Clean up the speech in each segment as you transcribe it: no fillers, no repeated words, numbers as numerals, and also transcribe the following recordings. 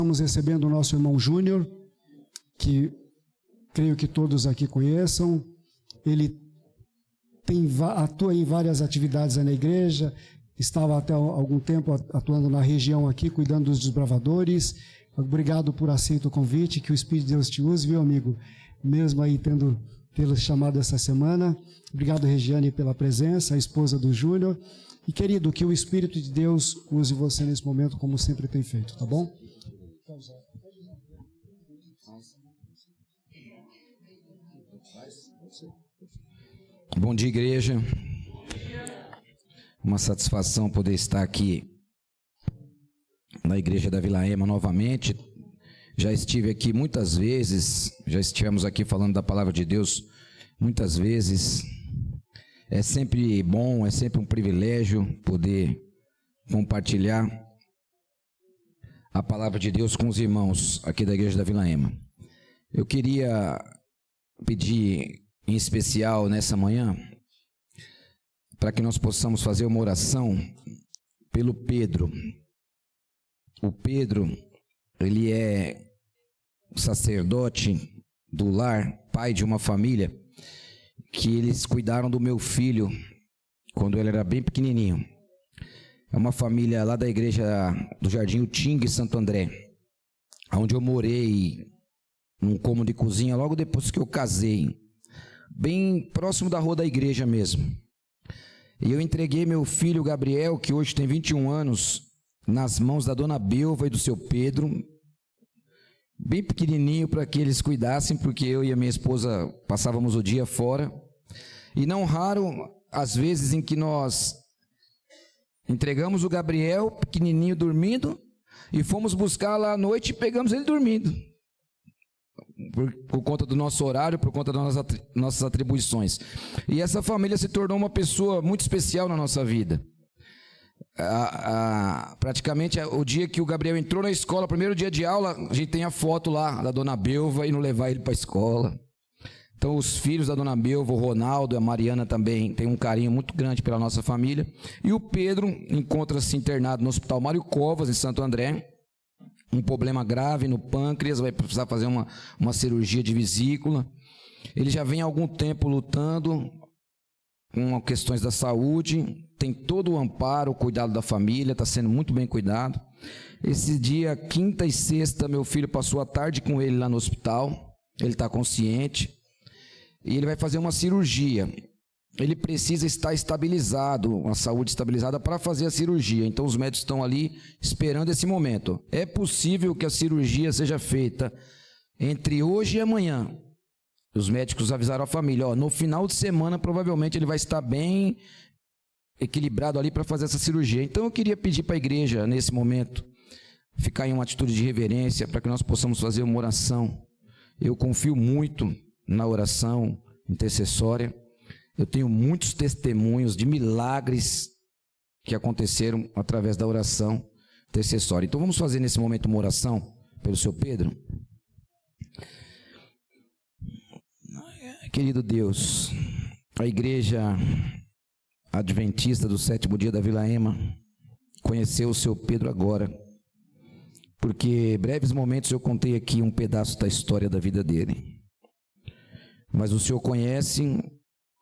Estamos recebendo o nosso irmão Júnior, que creio que todos aqui conheçam. Ele atua em várias atividades na igreja, estava até algum tempo atuando na região aqui, cuidando dos desbravadores. Obrigado por aceitar o convite, que o Espírito de Deus te use, viu, amigo? Mesmo aí tê-lo chamado essa semana. Obrigado, Regiane, pela presença, a esposa do Júnior. E, querido, que o Espírito de Deus use você nesse momento, como sempre tem feito, tá bom? Bom dia, igreja. Uma satisfação poder estar aqui na igreja da Vila Ema novamente. Já estive aqui muitas vezes, já estivemos aqui falando da palavra de Deus muitas vezes. É sempre bom, é sempre um privilégio poder compartilhar a palavra de Deus com os irmãos aqui da igreja da Vila Ema. Eu queria pedir em especial nessa manhã para que nós possamos fazer uma oração pelo Pedro. O Pedro, ele é sacerdote do lar, pai de uma família, que eles cuidaram do meu filho quando ele era bem pequenininho. É uma família lá da igreja do Jardim Utinga, Santo André, onde eu morei num cômodo de cozinha logo depois que eu casei, bem próximo da rua da igreja mesmo. E eu entreguei meu filho Gabriel, que hoje tem 21 anos, nas mãos da dona Belva e do seu Pedro, bem pequenininho, para que eles cuidassem, porque eu e a minha esposa passávamos o dia fora. E não raro as vezes em que nós entregamos o Gabriel pequenininho dormindo e fomos buscar lá à noite e pegamos ele dormindo, por conta do nosso horário, por conta das nossas atribuições. E essa família se tornou uma pessoa muito especial na nossa vida. Praticamente o dia que o Gabriel entrou na escola, primeiro dia de aula, a gente tem a foto lá da dona Belva e não levar ele para a escola. Então os filhos da dona Belva, o Ronaldo, a Mariana também tem um carinho muito grande pela nossa família. E o Pedro encontra-se internado no Hospital Mário Covas, em Santo André, um problema grave no pâncreas, vai precisar fazer uma cirurgia de vesícula. Ele já vem há algum tempo lutando com questões da saúde, tem todo o amparo, o cuidado da família, está sendo muito bem cuidado. Esse dia, quinta e sexta, meu filho passou a tarde com ele lá no hospital, ele está consciente, e ele vai fazer uma cirurgia. Ele precisa estar estabilizado, uma saúde estabilizada para fazer a cirurgia. Então os médicos estão ali esperando esse momento. É possível que a cirurgia seja feita entre hoje e amanhã. Os médicos avisaram a família, no final de semana provavelmente ele vai estar bem equilibrado ali para fazer essa cirurgia. Então eu queria pedir para a igreja nesse momento ficar em uma atitude de reverência para que nós possamos fazer uma oração. Eu confio muito na oração intercessória. Eu tenho muitos testemunhos de milagres que aconteceram através da oração intercessória. Então vamos fazer nesse momento uma oração pelo seu Pedro. Querido Deus, a igreja adventista do sétimo dia da Vila Ema conheceu o seu Pedro agora, porque breves momentos eu contei aqui um pedaço da história da vida dele. Mas o Senhor conhece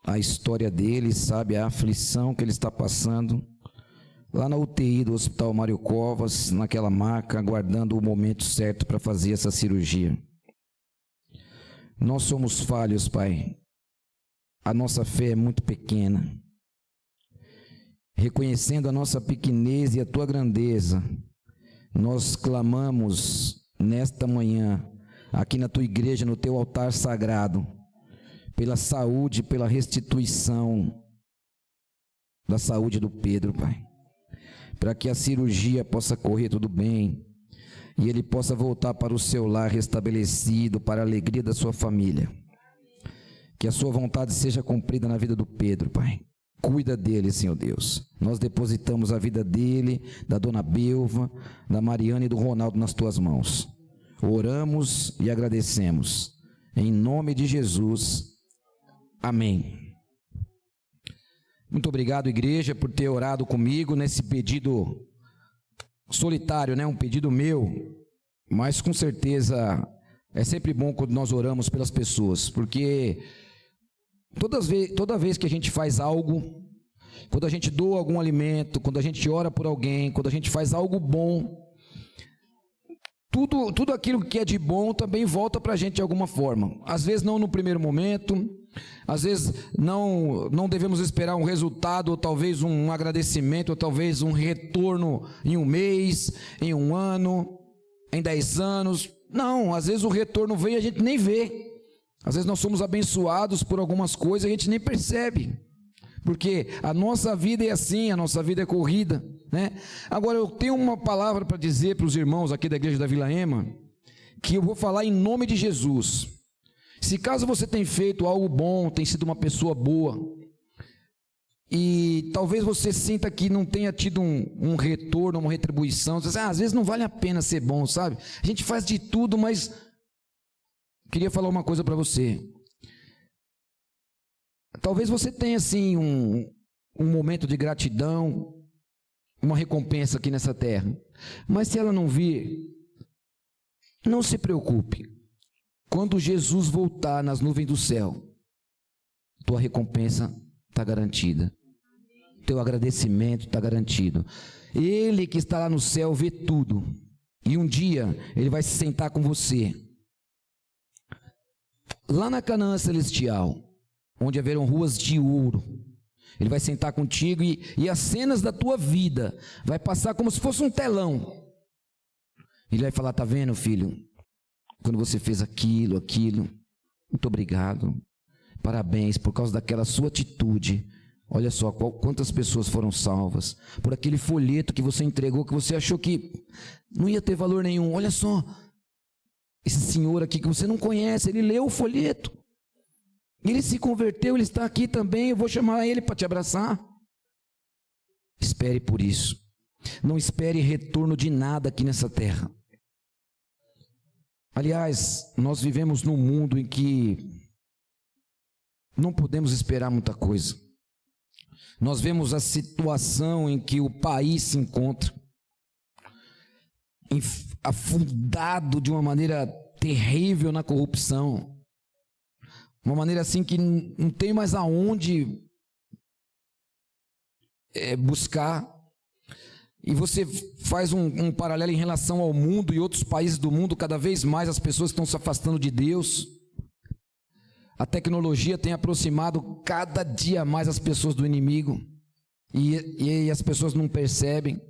a história dele, sabe a aflição que ele está passando lá na UTI do Hospital Mário Covas, naquela maca, aguardando o momento certo para fazer essa cirurgia. Nós somos falhos, Pai. A nossa fé é muito pequena. Reconhecendo a nossa pequenez e a Tua grandeza, nós clamamos nesta manhã, aqui na Tua igreja, no Teu altar sagrado, pela saúde, pela restituição da saúde do Pedro, Pai, para que a cirurgia possa correr tudo bem e ele possa voltar para o seu lar restabelecido, para a alegria da sua família. Que a sua vontade seja cumprida na vida do Pedro, Pai. Cuida dele, Senhor Deus. Nós depositamos a vida dele, da dona Belva, da Mariana e do Ronaldo nas tuas mãos. Oramos e agradecemos. Em nome de Jesus. Amém. Muito obrigado, igreja, por ter orado comigo nesse pedido solitário, né? Um pedido meu, mas com certeza é sempre bom quando nós oramos pelas pessoas, porque toda vez que a gente faz algo, quando a gente doa algum alimento, quando a gente ora por alguém, quando a gente faz algo bom, tudo aquilo que é de bom também volta para a gente de alguma forma. Às vezes não no primeiro momento, às vezes não devemos esperar um resultado, ou talvez um agradecimento, ou talvez um retorno em um mês, em um ano, em 10 anos. Não, às vezes o retorno vem e a gente nem vê. Às vezes nós somos abençoados por algumas coisas e a gente nem percebe. Porque a nossa vida é assim, a nossa vida é corrida, né? Agora eu tenho uma palavra para dizer para os irmãos aqui da igreja da Vila Ema, que eu vou falar em nome de Jesus. Se caso você tem feito algo bom, tem sido uma pessoa boa, e talvez você sinta que não tenha tido um retorno, uma retribuição, você diz, às vezes não vale a pena ser bom, sabe? A gente faz de tudo, mas queria falar uma coisa para você. Talvez você tenha assim um momento de gratidão, uma recompensa aqui nessa terra, mas se ela não vir, não se preocupe. Quando Jesus voltar nas nuvens do céu, tua recompensa está garantida, teu agradecimento está garantido. Ele que está lá no céu vê tudo, e um dia ele vai se sentar com você lá na Canaã celestial, onde haverão ruas de ouro. Ele vai sentar contigo e as cenas da tua vida vai passar como se fosse um telão. Ele vai falar, tá vendo, filho? Quando você fez aquilo, muito obrigado, parabéns, por causa daquela sua atitude, olha só quantas pessoas foram salvas, por aquele folheto que você entregou, que você achou que não ia ter valor nenhum, olha só, esse senhor aqui que você não conhece, ele leu o folheto, ele se converteu, ele está aqui também, eu vou chamar ele para te abraçar. Espere por isso, não espere retorno de nada aqui nessa terra. Aliás, nós vivemos num mundo em que não podemos esperar muita coisa. Nós vemos a situação em que o país se encontra, afundado de uma maneira terrível na corrupção, uma maneira assim que não tem mais aonde buscar. E você faz um paralelo em relação ao mundo e outros países do mundo, cada vez mais as pessoas estão se afastando de Deus. A tecnologia tem aproximado cada dia mais as pessoas do inimigo, e as pessoas não percebem.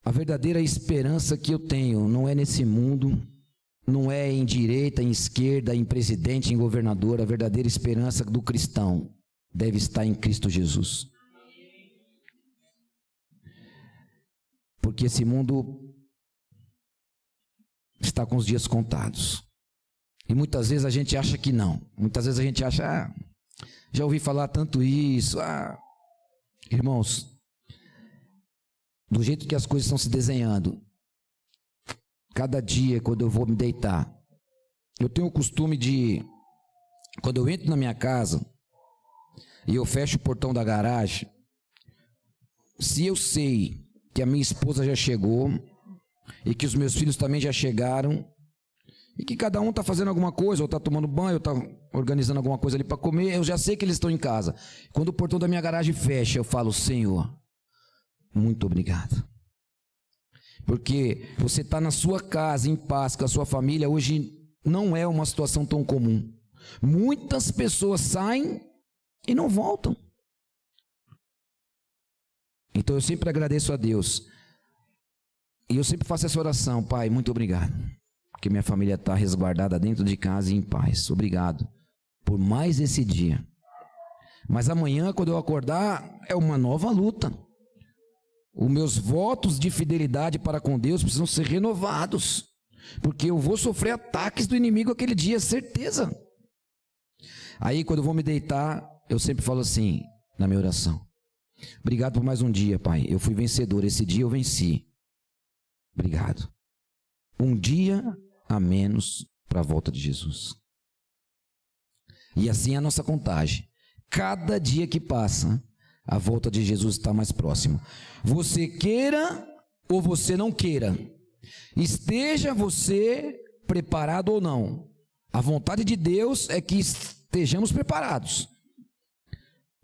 A verdadeira esperança que eu tenho não é nesse mundo, não é em direita, em esquerda, em presidente, em governador. A verdadeira esperança do cristão deve estar em Cristo Jesus. Porque esse mundo está com os dias contados. E muitas vezes a gente acha que não. Muitas vezes a gente acha, já ouvi falar tanto isso. Irmãos, do jeito que as coisas estão se desenhando, cada dia quando eu vou me deitar, eu tenho o costume de, quando eu entro na minha casa e eu fecho o portão da garagem, se eu sei que a minha esposa já chegou e que os meus filhos também já chegaram e que cada um está fazendo alguma coisa, ou está tomando banho, ou está organizando alguma coisa ali para comer, eu já sei que eles estão em casa. Quando o portão da minha garagem fecha, eu falo, Senhor, muito obrigado. Porque você está na sua casa, em paz, com a sua família, hoje não é uma situação tão comum. Muitas pessoas saem e não voltam. Então eu sempre agradeço a Deus. E eu sempre faço essa oração, Pai, muito obrigado. Porque minha família está resguardada dentro de casa e em paz. Obrigado por mais esse dia. Mas amanhã, quando eu acordar, é uma nova luta. Os meus votos de fidelidade para com Deus precisam ser renovados. Porque eu vou sofrer ataques do inimigo aquele dia, certeza. Aí, quando eu vou me deitar, eu sempre falo assim, na minha oração. Obrigado por mais um dia, Pai. Eu fui vencedor. Esse dia eu venci. Obrigado. Um dia a menos para a volta de Jesus. E assim é a nossa contagem. Cada dia que passa, a volta de Jesus está mais próxima. Você queira ou você não queira, Esteja você preparado ou não. A vontade de Deus é que estejamos preparados.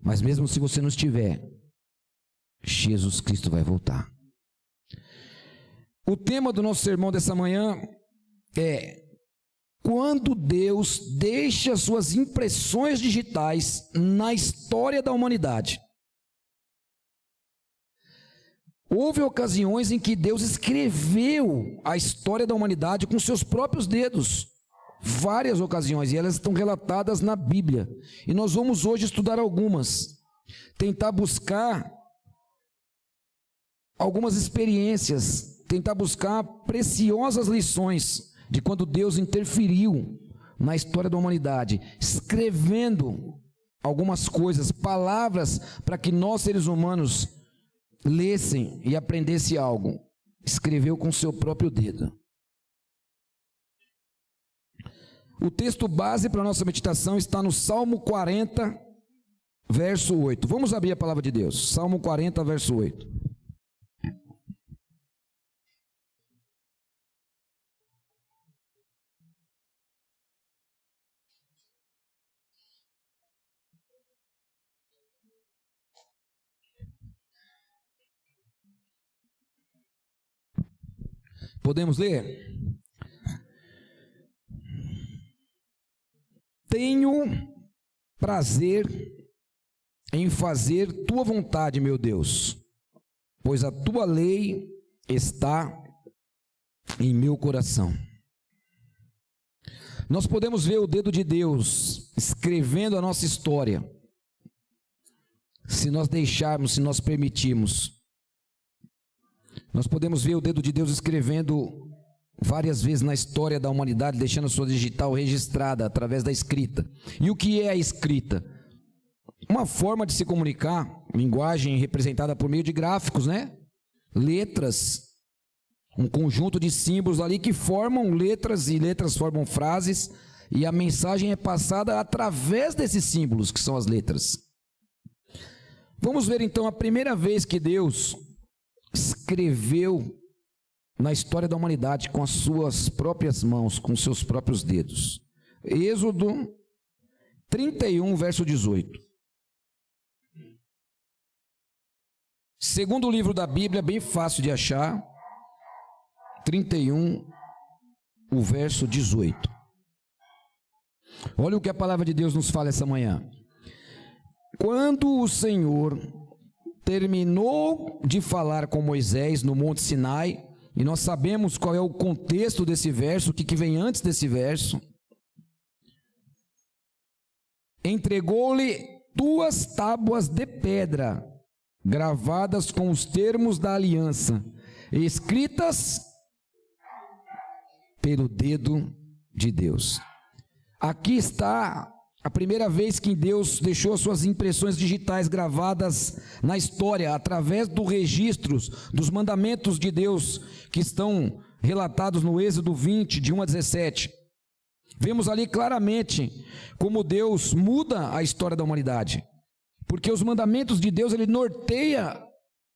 Mas mesmo se você não estiver, Jesus Cristo vai voltar. O tema do nosso sermão dessa manhã é: quando Deus deixa suas impressões digitais na história da humanidade. Houve ocasiões em que Deus escreveu a história da humanidade com seus próprios dedos. Várias ocasiões, e elas estão relatadas na Bíblia. E nós vamos hoje estudar algumas. Tentar buscar algumas experiências, tentar buscar preciosas lições de quando Deus interferiu na história da humanidade, escrevendo algumas coisas, palavras para que nós, seres humanos, lessem e aprendessem algo. Escreveu com seu próprio dedo. O texto base para a nossa meditação está no Salmo 40, verso 8. Vamos abrir a palavra de Deus. Salmo 40, verso 8. Podemos ler? Tenho prazer em fazer tua vontade, meu Deus, pois a tua lei está em meu coração. Nós podemos ver o dedo de Deus escrevendo a nossa história, se nós deixarmos, se nós permitirmos. Nós podemos ver o dedo de Deus escrevendo várias vezes na história da humanidade, deixando a sua digital registrada através da escrita. E o que é a escrita? Uma forma de se comunicar, linguagem representada por meio de gráficos, né? Letras, um conjunto de símbolos ali que formam letras, e letras formam frases, e a mensagem é passada através desses símbolos, que são as letras. Vamos ver então a primeira vez que Deus escreveu na história da humanidade com as suas próprias mãos, com seus próprios dedos. Êxodo 31, verso 18. Segundo livro da Bíblia, bem fácil de achar. 31, o verso 18. Olha o que a palavra de Deus nos fala essa manhã. Quando o Senhor terminou de falar com Moisés no Monte Sinai, e nós sabemos qual é o contexto desse verso, o que vem antes desse verso. Entregou-lhe 2 tábuas de pedra, gravadas com os termos da aliança, escritas pelo dedo de Deus. Aqui está a primeira vez que Deus deixou as suas impressões digitais gravadas na história, através dos registros dos mandamentos de Deus, que estão relatados no Êxodo 20, de 1 a 17. Vemos ali claramente como Deus muda a história da humanidade, porque os mandamentos de Deus, ele norteia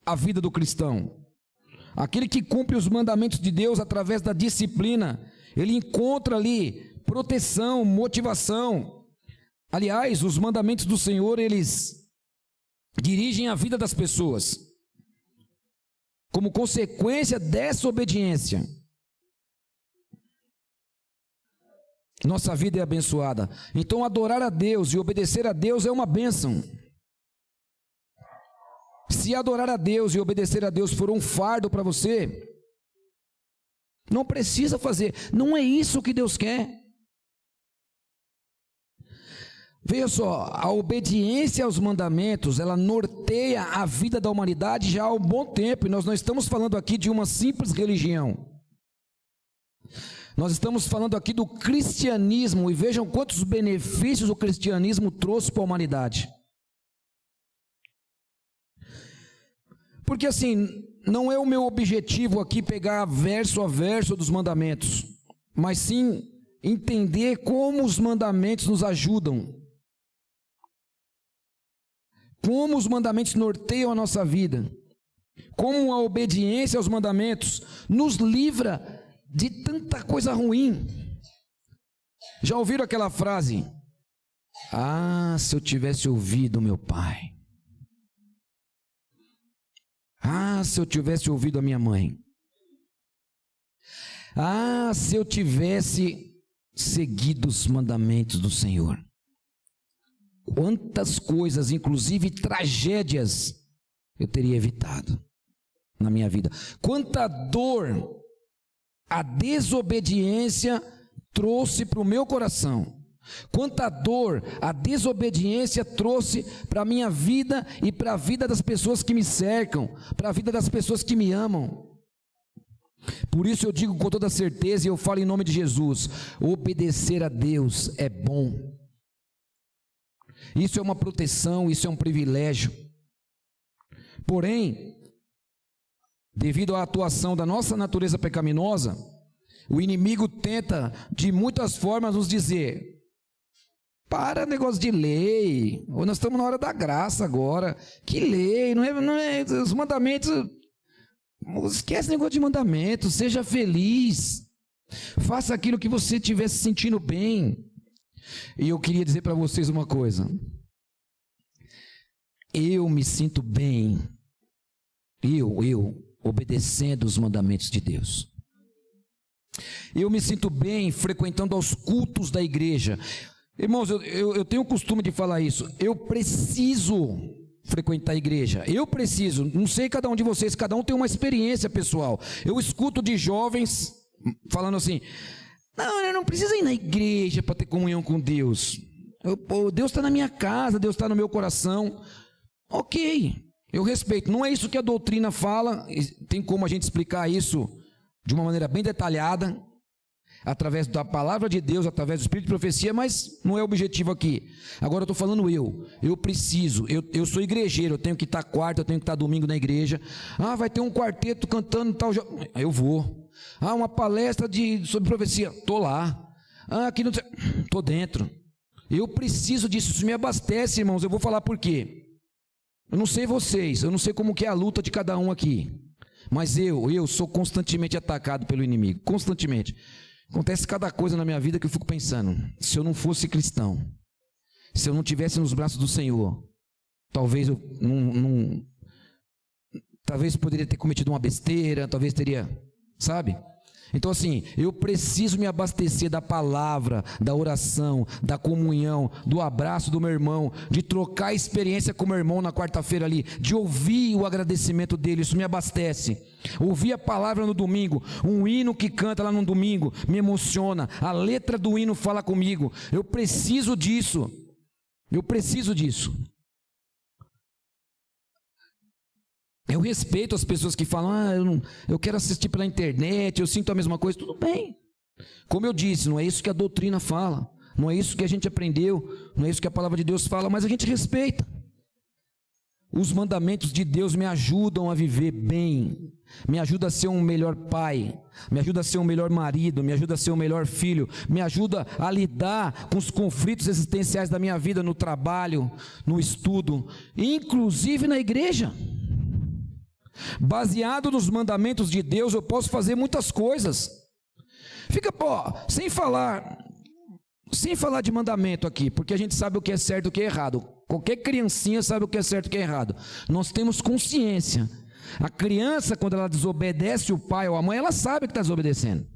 a vida do cristão. Aquele que cumpre os mandamentos de Deus através da disciplina, ele encontra ali proteção, motivação. Aliás, os mandamentos do Senhor, eles dirigem a vida das pessoas. Como consequência dessa obediência, nossa vida é abençoada. Então, adorar a Deus e obedecer a Deus é uma bênção. Se adorar a Deus e obedecer a Deus for um fardo para você, não precisa fazer. Não é isso que Deus quer. Veja só, a obediência aos mandamentos, ela norteia a vida da humanidade já há um bom tempo, e nós não estamos falando aqui de uma simples religião. Nós estamos falando aqui do cristianismo, e vejam quantos benefícios o cristianismo trouxe para a humanidade. Porque assim, não é o meu objetivo aqui pegar verso a verso dos mandamentos, mas sim entender como os mandamentos nos ajudam. Como os mandamentos norteiam a nossa vida. como a obediência aos mandamentos nos livra de tanta coisa ruim. Já ouviram aquela frase? Ah, se eu tivesse ouvido meu pai. Ah, se eu tivesse ouvido a minha mãe. Ah, se eu tivesse seguido os mandamentos do Senhor. Quantas coisas, inclusive tragédias, eu teria evitado na minha vida. Quanta dor a desobediência trouxe para o meu coração. Quanta dor a desobediência trouxe para a minha vida e para a vida das pessoas que me cercam, para a vida das pessoas que me amam. Por isso eu digo com toda certeza, e eu falo em nome de Jesus, obedecer a Deus é bom. Isso é uma proteção, isso é um privilégio. Porém, devido à atuação da nossa natureza pecaminosa, o inimigo tenta de muitas formas nos dizer: para negócio de lei, ou nós estamos na hora da graça agora, que lei, não é os mandamentos, esquece negócio de mandamentos, seja feliz, faça aquilo que você estiver se sentindo bem. E eu queria dizer para vocês uma coisa: eu me sinto bem, eu obedecendo os mandamentos de Deus. Eu me sinto bem frequentando aos cultos da igreja. Irmãos, eu tenho o costume de falar isso. Eu preciso frequentar a igreja. Eu preciso. Não sei cada um de vocês, cada um tem uma experiência pessoal. Eu escuto de jovens falando assim: não, eu não preciso ir na igreja para ter comunhão com Deus. Deus está na minha casa, Deus está no meu coração. Ok, eu respeito. Não é isso que a doutrina fala. Tem como a gente explicar isso de uma maneira bem detalhada, através da palavra de Deus, através do Espírito de profecia, mas não é o objetivo aqui. Agora eu estou falando eu preciso, eu sou igrejeiro, eu tenho que estar quarta, eu tenho que estar domingo na igreja. Ah, vai ter um quarteto cantando tal, eu vou. Ah, uma palestra sobre profecia, estou lá. Ah, aqui não sei, estou dentro. Eu preciso disso, isso me abastece, irmãos. Eu vou falar por quê. Eu não sei vocês, eu não sei como que é a luta de cada um aqui, mas eu sou constantemente atacado pelo inimigo, constantemente. Acontece cada coisa na minha vida que eu fico pensando: se eu não fosse cristão, se eu não estivesse nos braços do Senhor, talvez eu talvez poderia ter cometido uma besteira, talvez teria, sabe? Então assim, eu preciso me abastecer da palavra, da oração, da comunhão, do abraço do meu irmão, de trocar experiência com o meu irmão na quarta-feira ali, de ouvir o agradecimento dele, isso me abastece. Ouvir a palavra no domingo, um hino que canta lá no domingo, me emociona, a letra do hino fala comigo. Eu preciso disso, eu preciso disso. Eu respeito as pessoas que falam: eu quero assistir pela internet, eu sinto a mesma coisa. Tudo bem. Como eu disse, não é isso que a doutrina fala, não é isso que a gente aprendeu, não é isso que a palavra de Deus fala, mas a gente respeita. Os mandamentos de Deus me ajudam a viver bem, me ajuda a ser um melhor pai, me ajuda a ser um melhor marido, me ajuda a ser um melhor filho, me ajuda a lidar com os conflitos existenciais da minha vida no trabalho, no estudo, inclusive na igreja. Baseado nos mandamentos de Deus, eu posso fazer muitas coisas. Fica, sem falar de mandamento aqui, porque a gente sabe o que é certo e o que é errado. Qualquer criancinha sabe o que é certo e o que é errado. Nós temos consciência. A criança, quando ela desobedece o pai ou a mãe, ela sabe que está desobedecendo.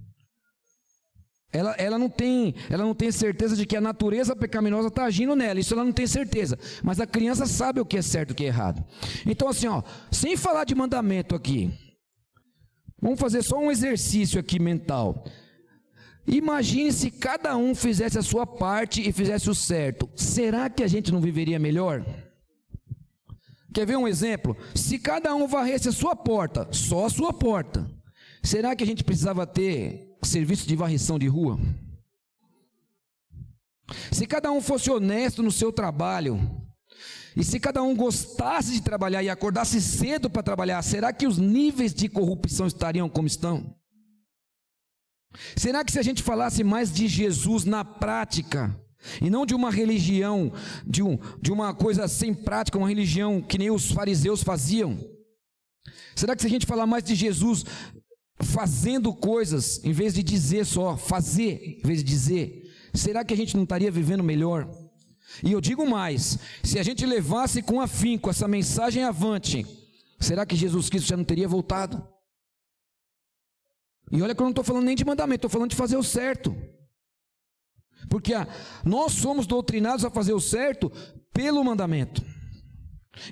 Ela não tem certeza de que a natureza pecaminosa está agindo nela, isso ela não tem certeza, mas a criança sabe o que é certo e o que é errado. Então assim, sem falar de mandamento aqui, vamos fazer só um exercício aqui mental. Imagine se cada um fizesse a sua parte e fizesse o certo, será que a gente não viveria melhor? Quer ver um exemplo? Se cada um varresse a sua porta, só a sua porta, será que a gente precisava ter serviço de varrição de rua? Se cada um fosse honesto no seu trabalho, e se cada um gostasse de trabalhar e acordasse cedo para trabalhar, será que os níveis de corrupção estariam como estão? Será que se a gente falasse mais de Jesus na prática, e não de uma religião, de uma coisa sem prática, uma religião que nem os fariseus faziam, Será que se a gente falar mais de Jesus fazendo coisas, em vez de dizer só, fazer em vez de dizer, será que a gente não estaria vivendo melhor? E eu digo mais, se a gente levasse com afinco essa mensagem avante, será que Jesus Cristo já não teria voltado? E olha que eu não estou falando nem de mandamento, estou falando de fazer o certo. Porque nós somos doutrinados a fazer o certo pelo mandamento.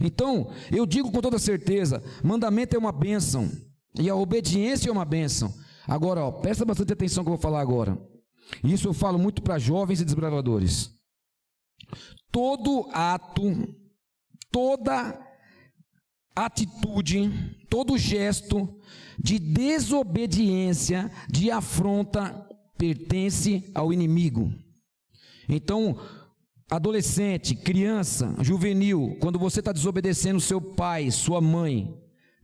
Então, eu digo com toda certeza, mandamento é uma bênção, e a obediência é uma bênção. Agora, presta bastante atenção que eu vou falar agora. Isso eu falo muito para jovens e desbravadores. Todo ato, toda atitude, todo gesto de desobediência, de afronta, pertence ao inimigo. Então, adolescente, criança, juvenil, quando você está desobedecendo seu pai, sua mãe,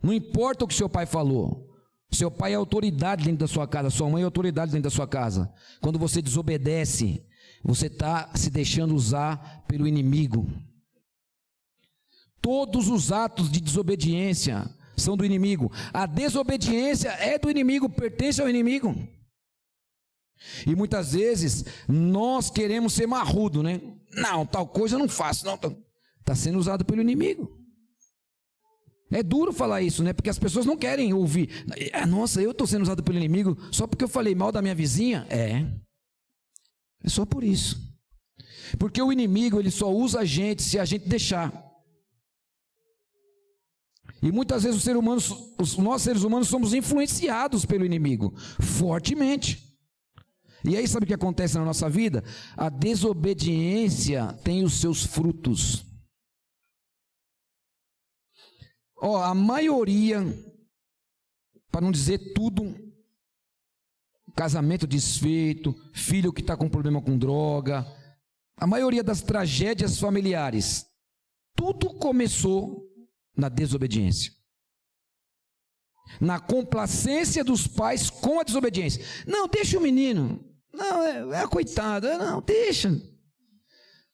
não importa o que seu pai falou, seu pai é autoridade dentro da sua casa, sua mãe é autoridade dentro da sua casa. Quando você desobedece, você está se deixando usar pelo inimigo. Todos os atos de desobediência são do inimigo. A desobediência é do inimigo, pertence ao inimigo. E muitas vezes nós queremos ser marrudo, né? Não, tal coisa eu não faço, não. Está sendo usado pelo inimigo. É duro falar isso, né? Porque as pessoas não querem ouvir. Nossa, eu estou sendo usado pelo inimigo só porque eu falei mal da minha vizinha? É só por isso. Porque o inimigo, ele só usa a gente se a gente deixar. E muitas vezes nós seres humanos somos influenciados pelo inimigo, fortemente. E aí sabe o que acontece na nossa vida? A desobediência tem os seus frutos. A maioria, para não dizer tudo, casamento desfeito, filho que está com problema com droga, a maioria das tragédias familiares, tudo começou na desobediência. Na complacência dos pais com a desobediência. Não, deixa o menino. Não, coitado. Não, deixa.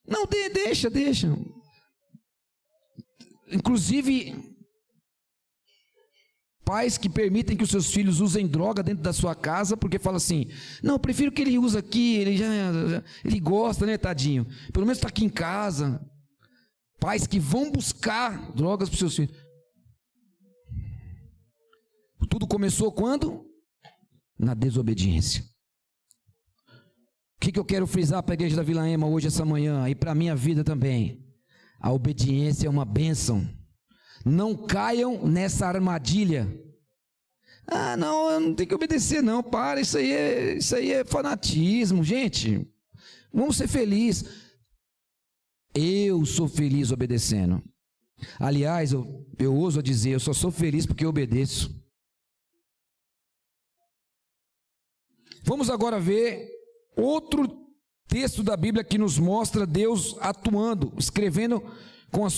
Não, deixa. Inclusive, pais que permitem que os seus filhos usem droga dentro da sua casa, porque fala assim, não, eu prefiro que ele use aqui, ele gosta, né, tadinho? Pelo menos está aqui em casa. Pais que vão buscar drogas para os seus filhos. Tudo começou quando? Na desobediência. O que eu quero frisar para a igreja da Vila Ema hoje, essa manhã, e para a minha vida também? A obediência é uma bênção. Não caiam nessa armadilha. Não, eu não tenho que obedecer não, para, isso aí é fanatismo, gente. Vamos ser felizes. Eu sou feliz obedecendo. Aliás, eu ouso dizer, eu só sou feliz porque eu obedeço. Vamos agora ver outro texto da Bíblia que nos mostra Deus atuando, escrevendo com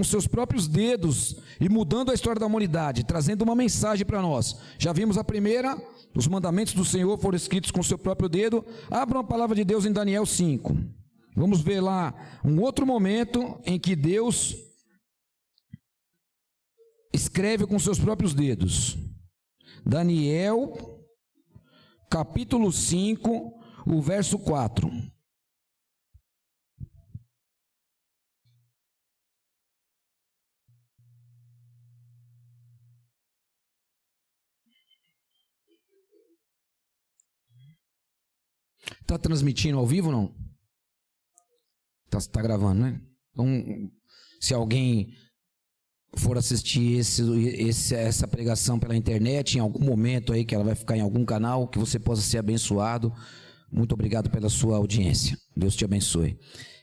seus próprios dedos e mudando a história da humanidade, trazendo uma mensagem para nós. Já vimos a primeira, os mandamentos do Senhor foram escritos com seu próprio dedo. Abram a palavra de Deus em Daniel 5. Vamos ver lá um outro momento em que Deus escreve com seus próprios dedos. Daniel, capítulo 5, o verso 4. Está transmitindo ao vivo ou não? Está gravando, né? Então, se alguém for assistir essa pregação pela internet, em algum momento aí que ela vai ficar em algum canal, que você possa ser abençoado. Muito obrigado pela sua audiência. Deus te abençoe.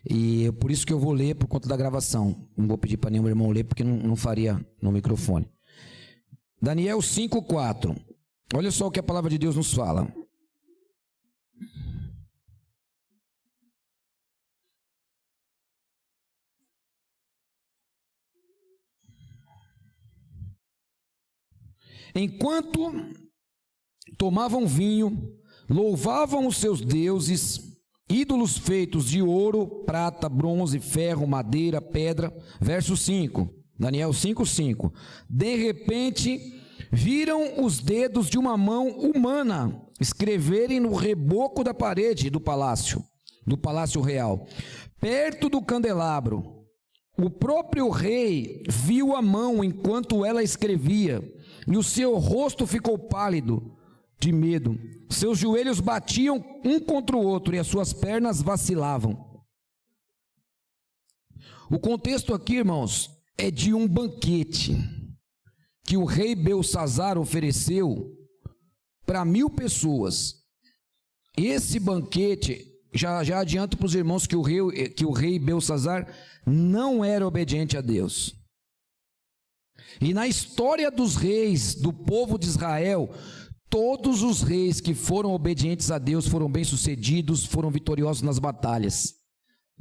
E por isso que eu vou ler por conta da gravação. Não vou pedir para nenhum irmão ler, porque não faria no microfone. Daniel 5:4. Olha só o que a palavra de Deus nos fala. Enquanto tomavam vinho, louvavam os seus deuses, ídolos feitos de ouro, prata, bronze, ferro, madeira, pedra. Verso 5. Daniel 5:5. De repente, viram os dedos de uma mão humana escreverem no reboco da parede do palácio real, perto do candelabro. O próprio rei viu a mão enquanto ela escrevia, e o seu rosto ficou pálido de medo. Seus joelhos batiam um contra o outro e as suas pernas vacilavam. O contexto aqui, irmãos, é de um banquete que o rei Belsazzar ofereceu para 1000 pessoas. Esse banquete, já adianto para os irmãos que o rei Belsazzar não era obediente a Deus. E na história dos reis do povo de Israel, todos os reis que foram obedientes a Deus foram bem-sucedidos, foram vitoriosos nas batalhas.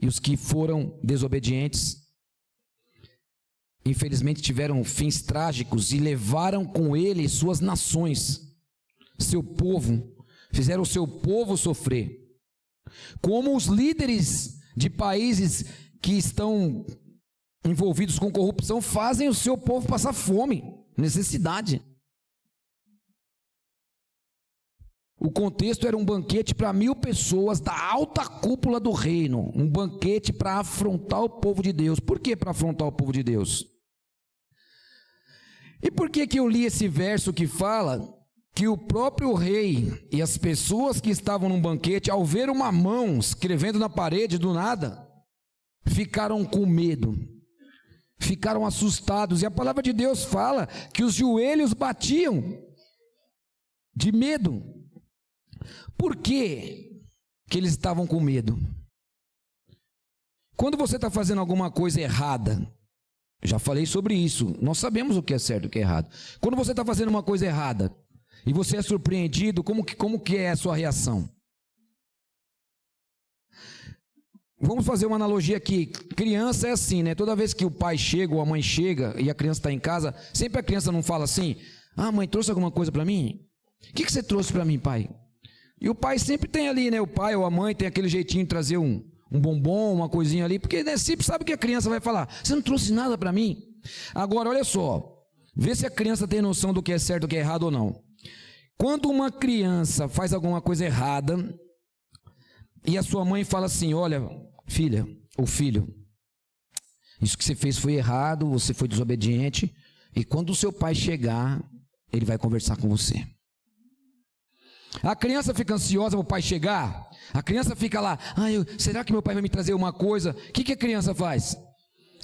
E os que foram desobedientes, infelizmente tiveram fins trágicos e levaram com ele suas nações, seu povo, fizeram o seu povo sofrer. Como os líderes de países que estão envolvidos com corrupção fazem o seu povo passar fome, necessidade. O contexto era um banquete para 1000 pessoas da alta cúpula do reino, um banquete para afrontar o povo de Deus. Por que para afrontar o povo de Deus? E por que eu li esse verso que fala que o próprio rei e as pessoas que estavam num banquete, ao ver uma mão escrevendo na parede do nada, ficaram com medo, ficaram assustados, e a palavra de Deus fala que os joelhos batiam de medo. Por que eles estavam com medo? Quando você está fazendo alguma coisa errada, já falei sobre isso, nós sabemos o que é certo e o que é errado. Quando você está fazendo uma coisa errada e você é surpreendido, como que é a sua reação? Vamos fazer uma analogia aqui. Criança é assim, né? Toda vez que o pai chega ou a mãe chega e a criança está em casa, sempre a criança não fala assim: ah, mãe, trouxe alguma coisa para mim? O que você trouxe para mim, pai? E o pai sempre tem ali, né? O pai ou a mãe tem aquele jeitinho de trazer um bombom, uma coisinha ali, porque né, sempre sabe que a criança vai falar: você não trouxe nada para mim? Agora, olha só, vê se a criança tem noção do que é certo e o que é errado ou não. Quando uma criança faz alguma coisa errada e a sua mãe fala assim: olha, filha ou filho, isso que você fez foi errado, você foi desobediente, e quando o seu pai chegar, ele vai conversar com você. A criança fica ansiosa para o pai chegar, a criança fica lá: será que meu pai vai me trazer uma coisa? O que a criança faz?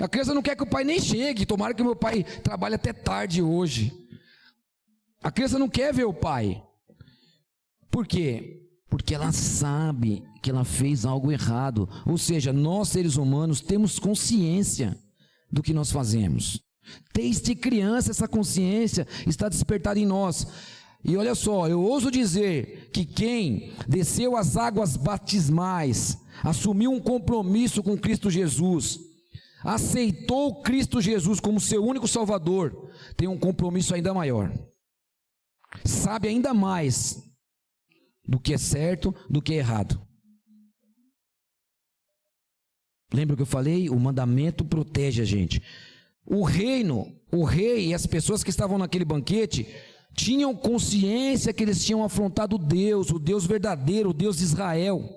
A criança não quer que o pai nem chegue, tomara que o meu pai trabalhe até tarde hoje. A criança não quer ver o pai. Por quê? Porque ela sabe que ela fez algo errado. Ou seja, nós seres humanos temos consciência do que nós fazemos. Desde criança essa consciência está despertada em nós. E olha só, eu ouso dizer que quem desceu as águas batismais, assumiu um compromisso com Cristo Jesus, aceitou Cristo Jesus como seu único Salvador, tem um compromisso ainda maior. Sabe ainda mais do que é certo, do que é errado. Lembra o que eu falei? O mandamento protege a gente. O rei e as pessoas que estavam naquele banquete tinham consciência que eles tinham afrontado Deus, o Deus verdadeiro, o Deus de Israel.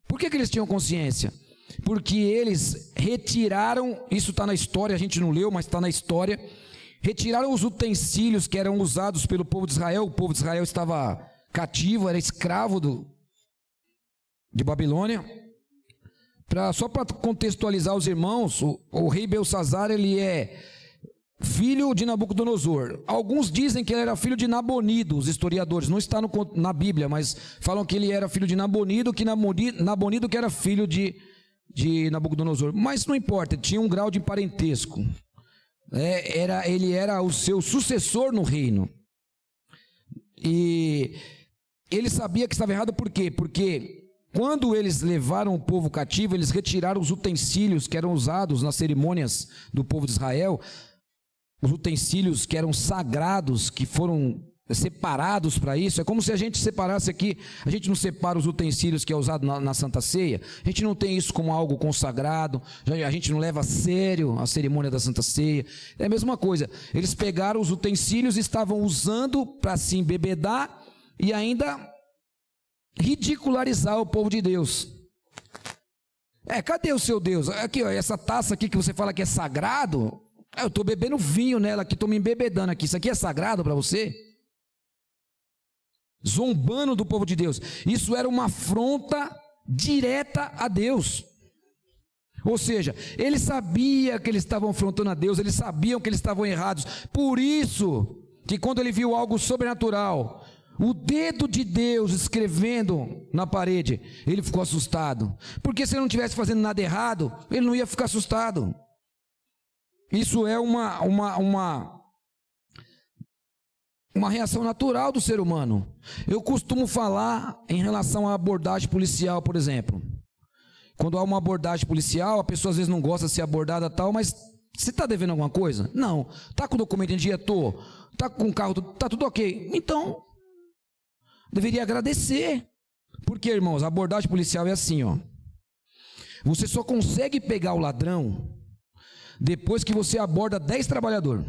Por que eles tinham consciência? Porque eles retiraram, isso está na história, a gente não leu, mas está na história, retiraram os utensílios que eram usados pelo povo de Israel. O povo de Israel estava cativo, era escravo de Babilônia. Só para contextualizar os irmãos, o rei Belsazzar, ele é filho de Nabucodonosor. Alguns dizem que ele era filho de Nabonido, os historiadores, não está na Bíblia, mas falam que ele era filho de Nabonido, Nabonido que era filho de Nabucodonosor. Mas não importa, tinha um grau de parentesco. Ele era o seu sucessor no reino. E ele sabia que estava errado. Por quê? Porque quando eles levaram o povo cativo, eles retiraram os utensílios que eram usados nas cerimônias do povo de Israel, os utensílios que eram sagrados, que foram separados para isso. É como se a gente separasse aqui, a gente não separa os utensílios que é usado na Santa Ceia, a gente não tem isso como algo consagrado, a gente não leva a sério a cerimônia da Santa Ceia. É a mesma coisa, eles pegaram os utensílios e estavam usando para se embebedar e ainda ridicularizar o povo de Deus. Cadê o seu Deus? Aqui, ó, essa taça aqui que você fala que é sagrado, eu estou bebendo vinho nela aqui, estou me embebedando aqui, isso aqui é sagrado para você? Zombando do povo de Deus. Isso era uma afronta direta a Deus. Ou seja, eles sabiam que eles estavam afrontando a Deus, eles sabiam que eles estavam errados. Por isso que quando ele viu algo sobrenatural, o dedo de Deus escrevendo na parede, ele ficou assustado. Porque se ele não estivesse fazendo nada errado, ele não ia ficar assustado. Isso é uma reação natural do ser humano. Eu costumo falar em relação à abordagem policial, por exemplo. Quando há uma abordagem policial, a pessoa às vezes não gosta de ser abordada e tal, mas você está devendo alguma coisa? Não. Está com o documento em dia? Estou. Está com o carro? Está tudo ok. Então, deveria agradecer. Porque, irmãos, a abordagem policial é assim, ó. Você só consegue pegar o ladrão depois que você aborda 10 trabalhadores.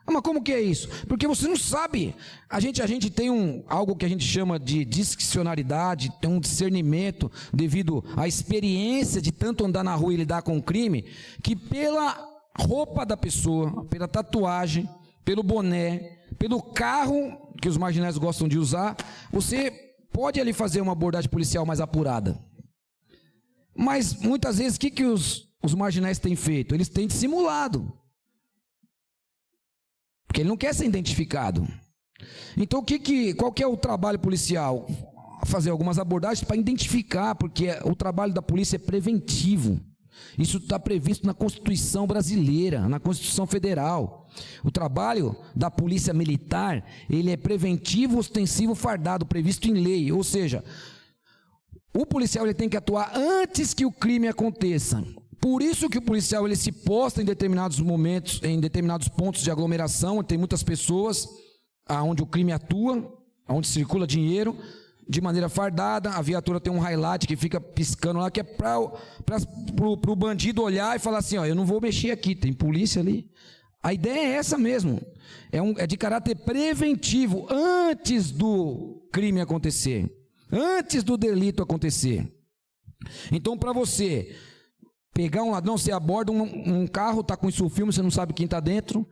Mas como que é isso? Porque você não sabe. A gente tem algo que a gente chama de discricionariedade, tem um discernimento devido à experiência de tanto andar na rua e lidar com o crime, que pela roupa da pessoa, pela tatuagem, pelo boné, pelo carro que os marginais gostam de usar, você pode ali fazer uma abordagem policial mais apurada. Mas muitas vezes o que os marginais têm feito? Eles têm dissimulado. Porque ele não quer ser identificado. Então, qual que é o trabalho policial? Fazer algumas abordagens para identificar, porque o trabalho da polícia é preventivo. Isso está previsto na Constituição brasileira, na Constituição Federal. O trabalho da polícia militar, ele é preventivo, ostensivo, fardado, previsto em lei. Ou seja, o policial ele tem que atuar antes que o crime aconteça. Por isso que o policial ele se posta em determinados momentos, em determinados pontos de aglomeração, onde tem muitas pessoas, onde o crime atua, onde circula dinheiro, de maneira fardada. A viatura tem um highlight que fica piscando lá, que é para o bandido olhar e falar assim, ó, eu não vou mexer aqui, tem polícia ali. A ideia é essa mesmo, é de caráter preventivo, antes do crime acontecer, antes do delito acontecer. Então, para você pegar um ladrão, você aborda um carro, está com isso filme, você não sabe quem está dentro,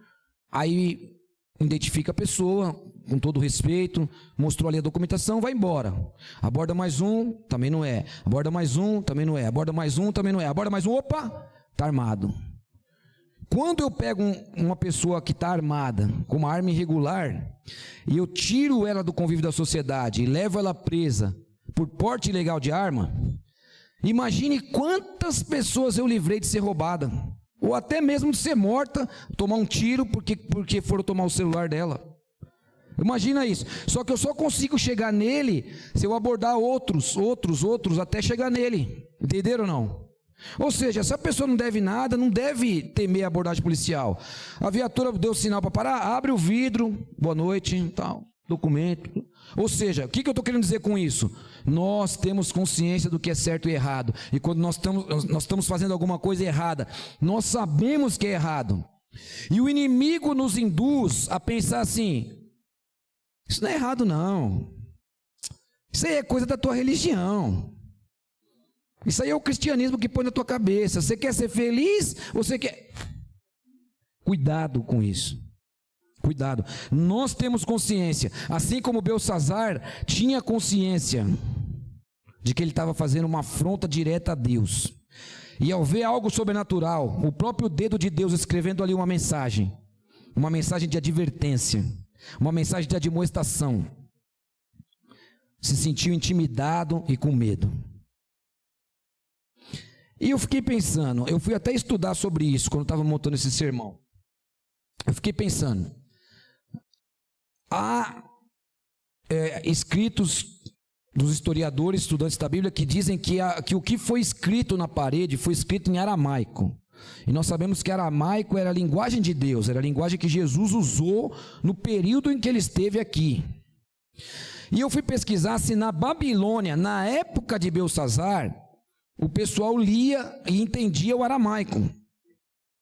aí identifica a pessoa, com todo respeito, mostrou ali a documentação, vai embora. Aborda mais um, também não é. Aborda mais um, também não é. Aborda mais um, também não é. Aborda mais um, opa, está armado. Quando eu pego uma pessoa que está armada, com uma arma irregular, e eu tiro ela do convívio da sociedade e levo ela presa por porte ilegal de arma, imagine quantas pessoas eu livrei de ser roubada, ou até mesmo de ser morta, tomar um tiro porque foram tomar o celular dela. Imagina isso. Só que eu só consigo chegar nele se eu abordar outros, até chegar nele. Entenderam ou não? Ou seja, se a pessoa não deve nada, não deve temer a abordagem policial. A viatura deu sinal para parar, abre o vidro, boa noite, tal, documento. Ou seja, o que eu estou querendo dizer com isso? Nós temos consciência do que é certo e errado. E quando nós estamos fazendo alguma coisa errada, nós sabemos que é errado. E o inimigo nos induz a pensar assim, isso não é errado não. Isso aí é coisa da tua religião. Isso aí é o cristianismo que põe na tua cabeça. Você quer ser feliz? Você quer... Cuidado com isso. Cuidado. Nós temos consciência. Assim como Belsazar tinha consciência de que ele estava fazendo uma afronta direta a Deus. E ao ver algo sobrenatural, o próprio dedo de Deus escrevendo ali uma mensagem de advertência, uma mensagem de admoestação, se sentiu intimidado e com medo. E eu fiquei pensando, eu fui até estudar sobre isso quando eu estava montando esse sermão. Eu fiquei pensando, há escritos dos historiadores, estudantes da Bíblia, que dizem que o que foi escrito na parede foi escrito em aramaico. E nós sabemos que aramaico era a linguagem de Deus, era a linguagem que Jesus usou no período em que ele esteve aqui. E eu fui pesquisar se na Babilônia, na época de Belsassar, o pessoal lia e entendia o aramaico.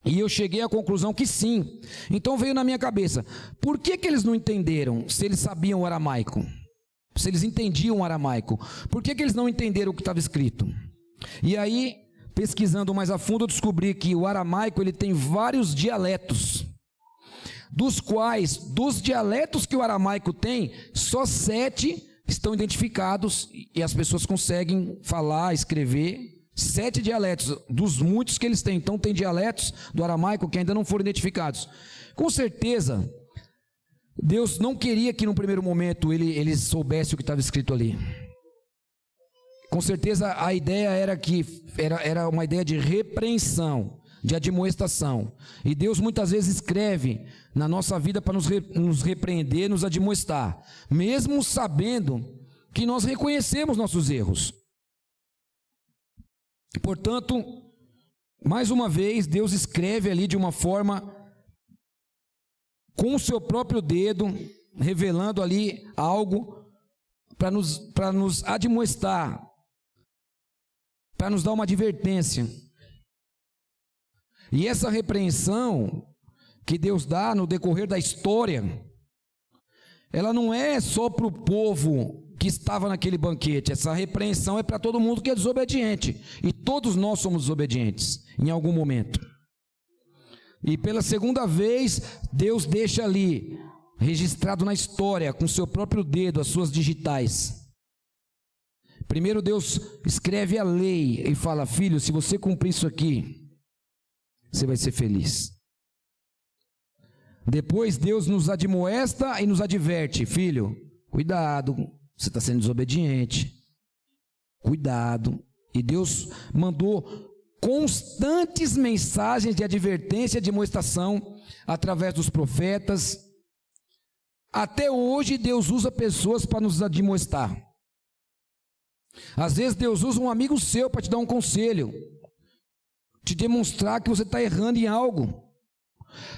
E eu cheguei à conclusão que sim. Então veio na minha cabeça, por que eles não entenderam se eles sabiam o aramaico? Se eles entendiam o aramaico, por que eles não entenderam o que estava escrito? E aí, pesquisando mais a fundo, eu descobri que o aramaico ele tem vários dialetos, dos quais, dos dialetos que o aramaico tem, só 7 estão identificados e as pessoas conseguem falar, escrever. 7 dialetos, dos muitos que eles têm. Então tem dialetos do aramaico que ainda não foram identificados. Com certeza, Deus não queria que no primeiro momento eles soubessem o que estava escrito ali. Com certeza a ideia era que era uma ideia de repreensão, de admoestação. E Deus muitas vezes escreve na nossa vida para nos repreender, nos admoestar, mesmo sabendo que nós reconhecemos nossos erros. Portanto, mais uma vez, Deus escreve ali de uma forma com o seu próprio dedo, revelando ali algo para nos admoestar, para nos dar uma advertência. E essa repreensão que Deus dá no decorrer da história, ela não é só para o povo que estava naquele banquete. Essa repreensão é para todo mundo que é desobediente, e todos nós somos desobedientes em algum momento. E pela segunda vez, Deus deixa ali registrado na história com seu próprio dedo as suas digitais. Primeiro Deus escreve a lei e fala: filho, se você cumprir isso aqui, você vai ser feliz. Depois Deus nos admoesta e nos adverte: filho, cuidado, você está sendo desobediente, cuidado. E Deus mandou constantes mensagens de advertência e admoestação através dos profetas. Até hoje Deus usa pessoas para nos admoestar. Às vezes Deus usa um amigo seu para te dar um conselho, te demonstrar que você está errando em algo.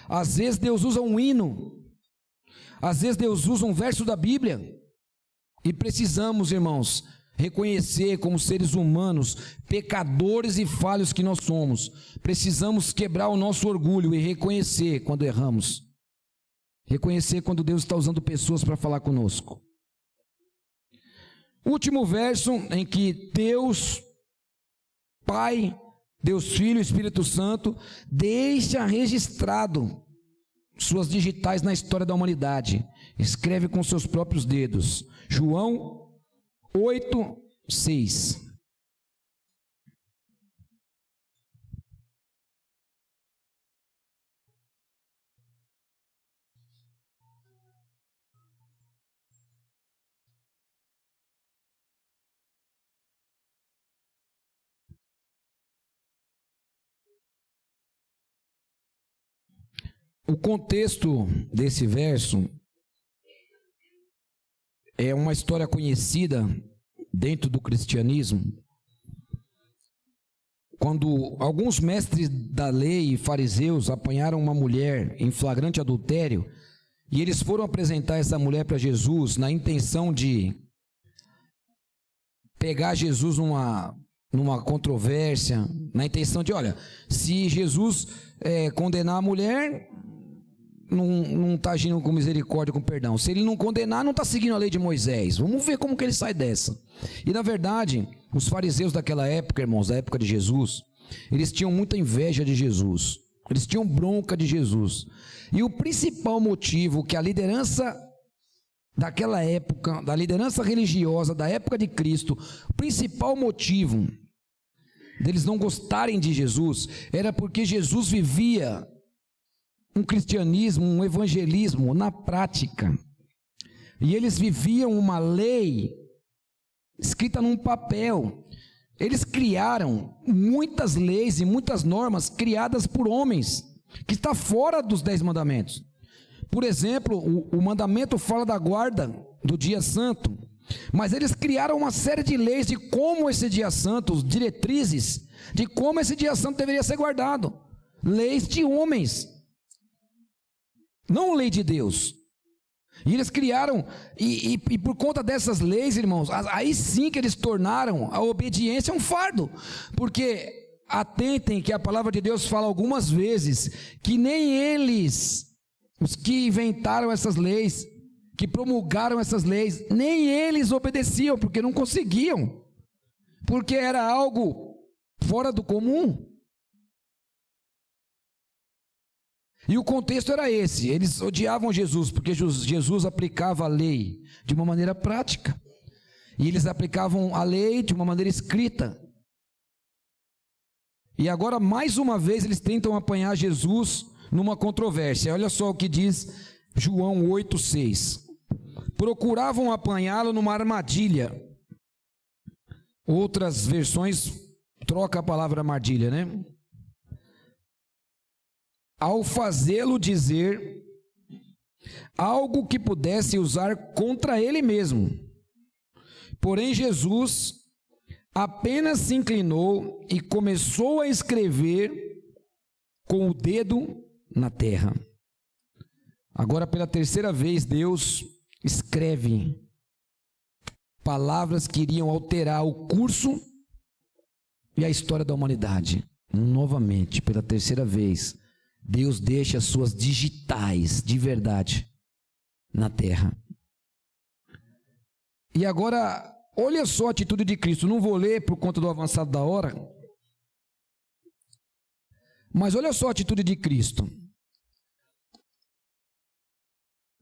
Às vezes Deus usa um hino, às vezes Deus usa um verso da Bíblia. E precisamos, irmãos, reconhecer como seres humanos, pecadores e falhos que nós somos. Precisamos quebrar o nosso orgulho e reconhecer quando erramos. Reconhecer quando Deus está usando pessoas para falar conosco. Último verso em que Deus, Pai, Deus Filho e Espírito Santo, deixa registrado suas digitais na história da humanidade. Escreve com seus próprios dedos. João 8:6. O contexto desse verso é uma história conhecida dentro do cristianismo, quando alguns mestres da lei e fariseus apanharam uma mulher em flagrante adultério, e eles foram apresentar essa mulher para Jesus na intenção de pegar Jesus numa controvérsia, na intenção de, olha, se Jesus condenar a mulher, não está agindo com misericórdia, com perdão. Se ele não condenar, não está seguindo a lei de Moisés. Vamos ver como que ele sai dessa. E na verdade, os fariseus daquela época, irmãos, da época de Jesus, eles tinham muita inveja de Jesus. Eles tinham bronca de Jesus. E o principal motivo que a liderança daquela época, da liderança religiosa da época de Cristo, o principal motivo deles não gostarem de Jesus era porque Jesus vivia um cristianismo, um evangelismo na prática. E eles viviam uma lei escrita num papel. Eles criaram muitas leis e muitas normas criadas por homens, que está fora dos 10 mandamentos. Por exemplo, o mandamento fala da guarda do dia santo, mas eles criaram uma série de leis de como esse dia santo, diretrizes, de como esse dia santo deveria ser guardado. leis de homens, não lei de Deus. E eles criaram, e por conta dessas leis, irmãos, aí sim que eles tornaram a obediência um fardo, porque atentem que a palavra de Deus fala algumas vezes que nem eles, os que inventaram essas leis, que promulgaram essas leis, nem eles obedeciam, porque não conseguiam, porque era algo fora do comum. E o contexto era esse: eles odiavam Jesus, porque Jesus aplicava a lei de uma maneira prática, e eles aplicavam a lei de uma maneira escrita. E agora, mais uma vez, eles tentam apanhar Jesus numa controvérsia. Olha só o que diz João 8,6. Procuravam apanhá-lo numa armadilha. Outras versões trocam a palavra armadilha, né? Ao fazê-lo dizer algo que pudesse usar contra ele mesmo. Porém, Jesus apenas se inclinou e começou a escrever com o dedo na terra. Agora, pela terceira vez, Deus escreve palavras que iriam alterar o curso e a história da humanidade. Novamente, pela terceira vez, Deus deixa as suas digitais de verdade na terra. E agora, olha só a atitude de Cristo. Não vou ler por conta do avançado da hora, mas olha só a atitude de Cristo.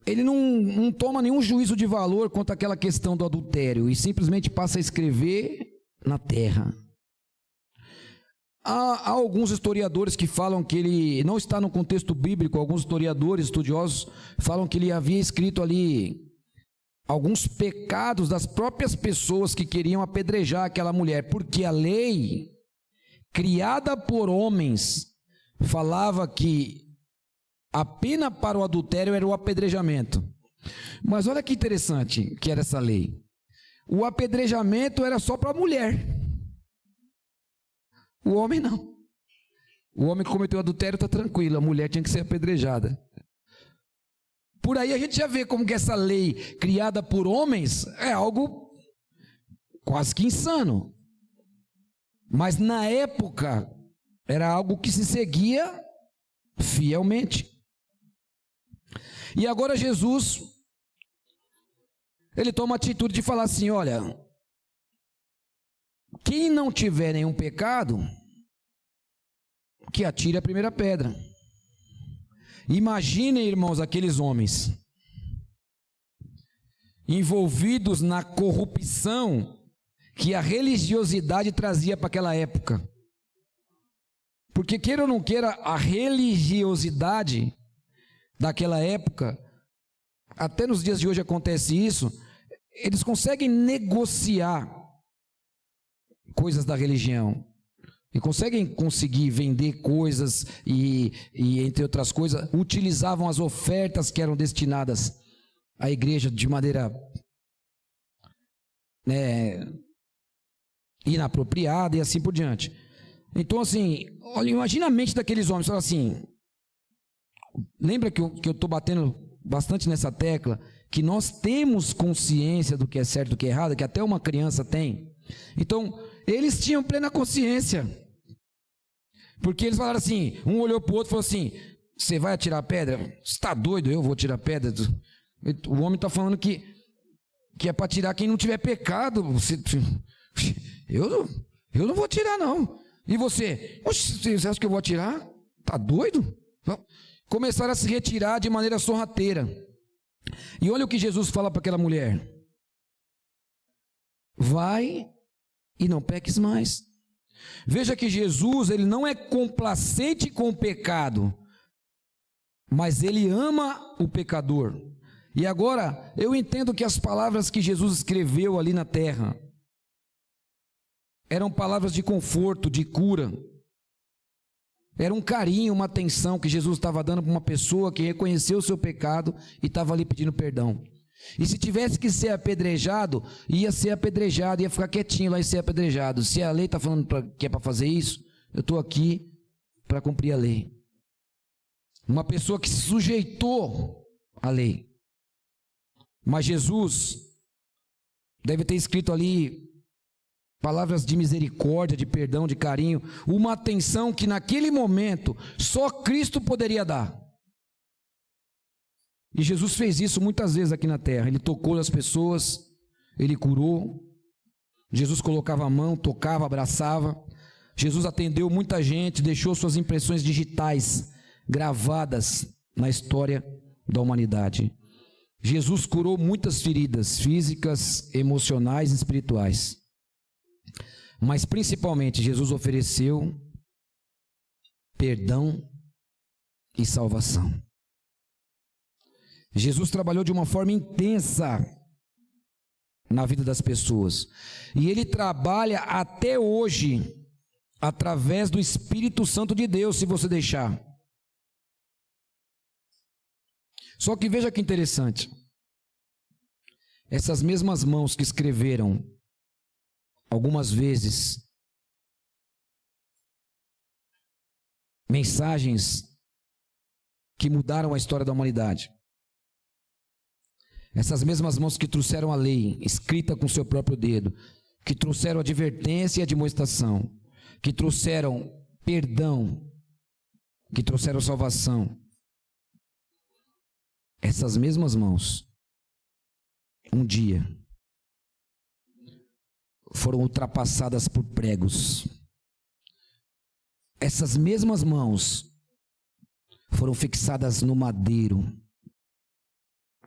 Ele não toma nenhum juízo de valor quanto àquela questão do adultério e simplesmente passa a escrever na terra. Há alguns historiadores que falam que ele não está no contexto bíblico. Alguns historiadores, estudiosos, falam que ele havia escrito ali alguns pecados das próprias pessoas que queriam apedrejar aquela mulher, porque a lei, criada por homens, falava que a pena para o adultério era o apedrejamento. Mas olha que interessante que era essa lei. O apedrejamento era só para a mulher. O homem não. O homem que cometeu adultério está tranquilo, a mulher tinha que ser apedrejada. Por aí a gente já vê como que essa lei criada por homens é algo quase que insano. Mas na época era algo que se seguia fielmente. E agora Jesus, ele toma a atitude de falar assim: olha, quem não tiver nenhum pecado, que atire a primeira pedra. Imaginem, irmãos, aqueles homens envolvidos na corrupção que a religiosidade trazia para aquela época. Porque, queira ou não queira, a religiosidade daquela época, até nos dias de hoje acontece isso, eles conseguem negociar coisas da religião e conseguir vender coisas e entre outras coisas, utilizavam as ofertas que eram destinadas à igreja de maneira inapropriada e assim por diante. Então, assim, olha, imagina a mente daqueles homens. Fala assim, lembra que eu estou batendo bastante nessa tecla, que nós temos consciência do que é certo e do que é errado, que até uma criança tem. Então, eles tinham plena consciência, porque eles falaram assim, um olhou para o outro e falou assim: você vai atirar pedra? Você está doido? Eu vou tirar pedra? O homem está falando que é para tirar quem não tiver pecado. Eu não vou tirar, não. E você? Você acha que eu vou atirar? Está doido? Começaram a se retirar de maneira sorrateira. E olha o que Jesus fala para aquela mulher: vai e não peques mais. Veja que Jesus, ele não é complacente com o pecado, mas ele ama o pecador. E agora, eu entendo que as palavras que Jesus escreveu ali na terra eram palavras de conforto, de cura. Era um carinho, uma atenção que Jesus estava dando para uma pessoa que reconheceu o seu pecado e estava ali pedindo perdão. E se tivesse que ser apedrejado, ia ser apedrejado, ia ficar quietinho lá e ser apedrejado. Se a lei está falando que é para fazer isso, eu estou aqui para cumprir a lei. Uma pessoa que se sujeitou à lei. Mas Jesus deve ter escrito ali palavras de misericórdia, de perdão, de carinho, uma atenção que naquele momento só Cristo poderia dar. E Jesus fez isso muitas vezes aqui na terra. Ele tocou nas pessoas, ele curou. Jesus colocava a mão, tocava, abraçava. Jesus atendeu muita gente, deixou suas impressões digitais gravadas na história da humanidade. Jesus curou muitas feridas físicas, emocionais e espirituais. Mas principalmente Jesus ofereceu perdão e salvação. Jesus trabalhou de uma forma intensa na vida das pessoas. E Ele trabalha até hoje através do Espírito Santo de Deus, se você deixar. Só que veja que interessante. Essas mesmas mãos que escreveram algumas vezes mensagens que mudaram a história da humanidade. Essas mesmas mãos que trouxeram a lei, escrita com seu próprio dedo, que trouxeram advertência e admoestação, que trouxeram perdão, que trouxeram salvação. Essas mesmas mãos, um dia, foram ultrapassadas por pregos. Essas mesmas mãos foram fixadas no madeiro.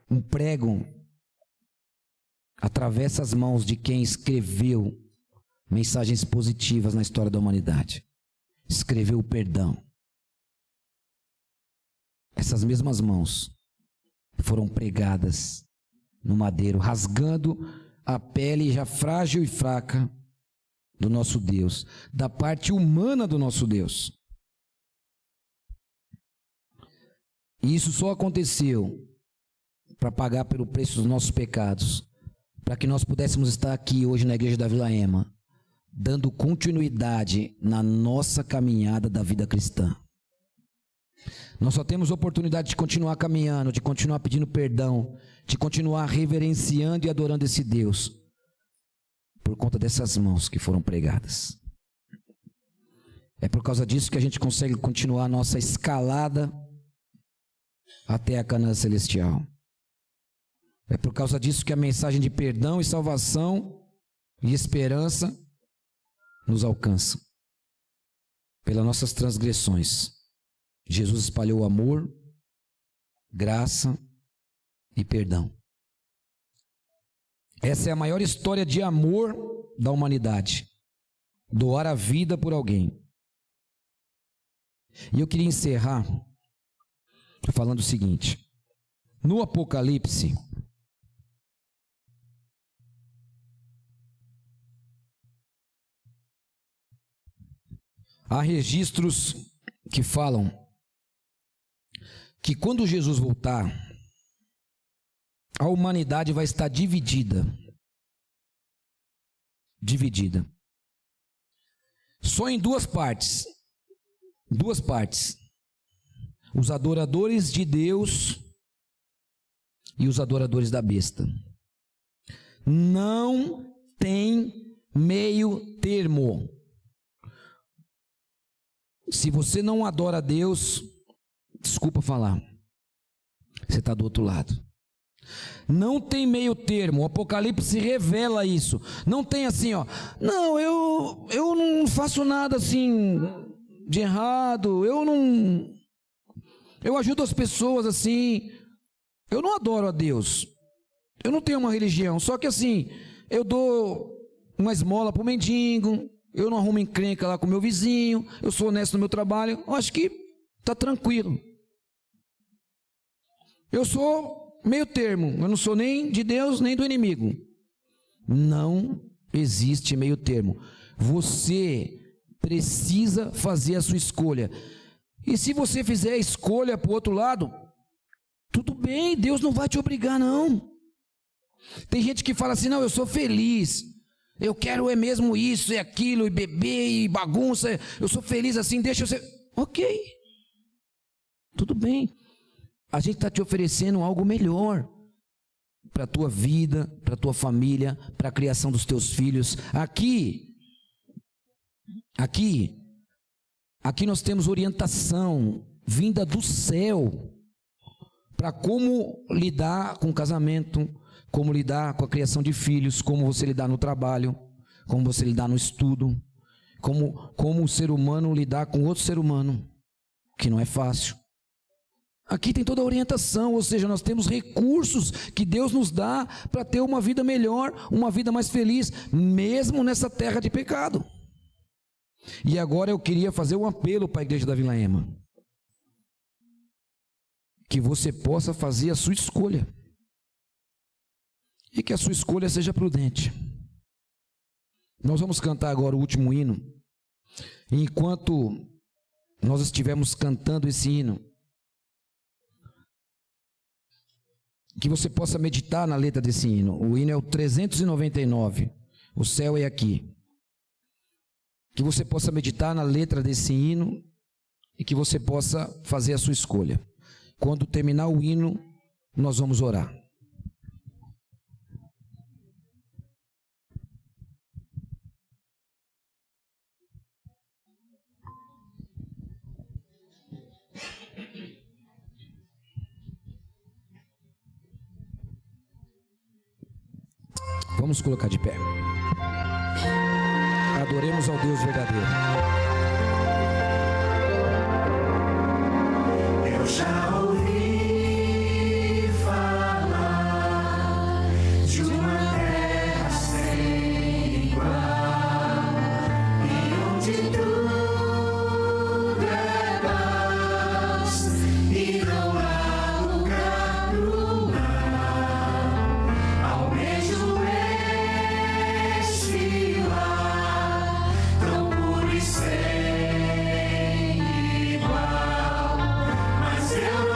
Um prego atravessa as mãos de quem escreveu mensagens positivas na história da humanidade. Escreveu o perdão. Essas mesmas mãos foram pregadas no madeiro, rasgando a pele já frágil e fraca do nosso Deus, da parte humana do nosso Deus. E isso só aconteceu para pagar pelo preço dos nossos pecados, para que nós pudéssemos estar aqui hoje na igreja da Vila Ema, dando continuidade na nossa caminhada da vida cristã. Nós só temos oportunidade de continuar caminhando, de continuar pedindo perdão, de continuar reverenciando e adorando esse Deus, por conta dessas mãos que foram pregadas. É por causa disso que a gente consegue continuar a nossa escalada até a Canaã celestial. É por causa disso que a mensagem de perdão e salvação e esperança nos alcança. Pelas nossas transgressões, Jesus espalhou amor, graça e perdão. Essa é a maior história de amor da humanidade. Doar a vida por alguém. E eu queria encerrar falando o seguinte. No Apocalipse, há registros que falam que quando Jesus voltar, a humanidade vai estar dividida. Dividida. Só em duas partes. Duas partes. Os adoradores de Deus e os adoradores da besta. Não tem meio termo. Se você não adora a Deus, desculpa falar, você está do outro lado. Não tem meio termo. O Apocalipse revela isso. Não tem assim, ó. Não, eu não faço nada assim de errado. Eu ajudo as pessoas assim. Eu não adoro a Deus. Eu não tenho uma religião. Só que assim, eu dou uma esmola para o mendigo. Eu não arrumo encrenca lá com o meu vizinho. Eu sou honesto no meu trabalho. Eu acho que está tranquilo. Eu sou meio termo, eu não sou nem de Deus nem do inimigo. Não existe meio termo. Você precisa fazer a sua escolha. E se você fizer a escolha para o outro lado, tudo bem, Deus não vai te obrigar não. Tem gente que fala assim, não, eu sou feliz, eu quero é mesmo isso e aquilo, e beber e bagunça, eu sou feliz assim, deixa eu ser... Ok, tudo bem. A gente está te oferecendo algo melhor para a tua vida, para a tua família, para a criação dos teus filhos. Aqui nós temos orientação vinda do céu para como lidar com o casamento, como lidar com a criação de filhos, como você lidar no trabalho, como você lidar no estudo, como o ser humano lidar com outro ser humano, que não é fácil. Aqui tem toda a orientação, ou seja, nós temos recursos que Deus nos dá para ter uma vida melhor, uma vida mais feliz, mesmo nessa terra de pecado. E agora eu queria fazer um apelo para a igreja da Vila Ema. Que você possa fazer a sua escolha. E que a sua escolha seja prudente. Nós vamos cantar agora o último hino. E enquanto nós estivermos cantando esse hino, que você possa meditar na letra desse hino. O hino é o 399. O céu é aqui. Que você possa meditar na letra desse hino e que você possa fazer a sua escolha. Quando terminar o hino, nós vamos orar. Vamos colocar de pé. Adoremos ao Deus verdadeiro. Eu já ouvi falar de uma terra sem igual, e onde tudo é paz e não há lugar pro mal. Almejo este lar tão puro e sem igual, mas eu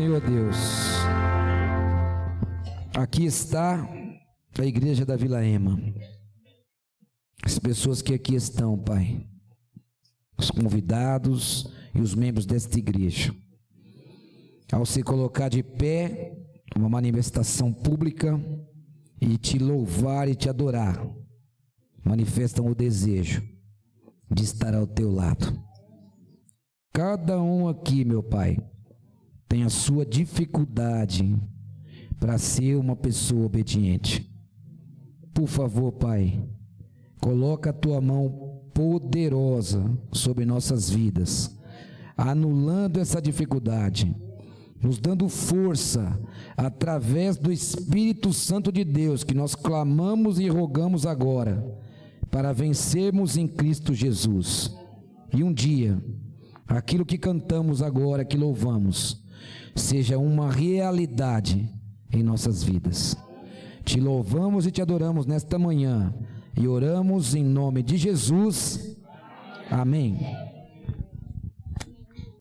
Senhor Deus, aqui está a igreja da Vila Ema, as pessoas que aqui estão, Pai, os convidados e os membros desta igreja, ao se colocar de pé, uma manifestação pública, e te louvar e te adorar, manifestam o desejo de estar ao teu lado. Cada um aqui, meu Pai, tem a sua dificuldade para ser uma pessoa obediente. Por favor, Pai, coloca a tua mão poderosa sobre nossas vidas, anulando essa dificuldade, nos dando força através do Espírito Santo de Deus, que nós clamamos e rogamos agora, para vencermos em Cristo Jesus. E um dia, aquilo que cantamos agora, que louvamos, seja uma realidade em nossas vidas. Te louvamos e te adoramos nesta manhã, e oramos em nome de Jesus. Amém.